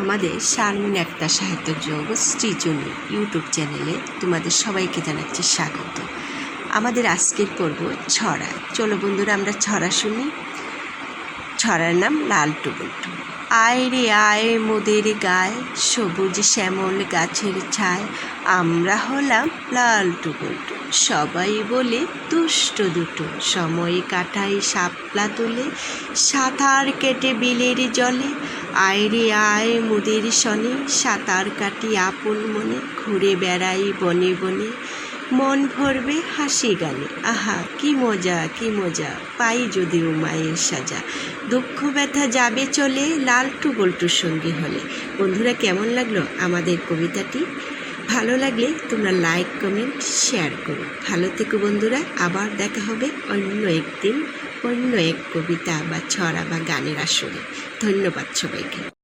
আমাদের শারমিন একটা সাহিত্য জগৎ সৃজনী ইউটিউব চ্যানেলে তোমাদের সবাইকে জানাচ্ছি স্বাগত। আমাদের আজকের পর্ব ছড়া। চলো বন্ধুরা আমরা ছড়া শুনি। ছড়ার নাম লালটু বল্টু। আয় রে আয় মোদের গায়ে, সবুজ শ্যামল গাছের ছায়, আমরা হলাম লালটু বল্টু। সবাই বলে দুষ্ট দুটো, সময় কাটাই শাপলা তুলে, সাঁতার কেটে বিলের জলে। আয় রে আয় মোদের সনে, সাঁতার কাটি আপন মনে, ঘুরে বেড়াই বনে বনে, মন ভরবে হাসি গানে। আহা কি মজা কি মজা, পাই যদিও মায়ের সাজা, দুঃখ ব্যথা যাবে চলে, লালটু বল্টুর সঙ্গী হলে। বন্ধুরা কেমন লাগলো আমাদের কবিতাটি? ভালো লাগলে তোমরা লাইক কমেন্ট শেয়ার করো। ভালো থেকো বন্ধুরা, আবার দেখা হবে অন্য একদিন অন্য এক কবিতা বা ছড়া বা গানের আসরে। ধন্যবাদ সবাইকে।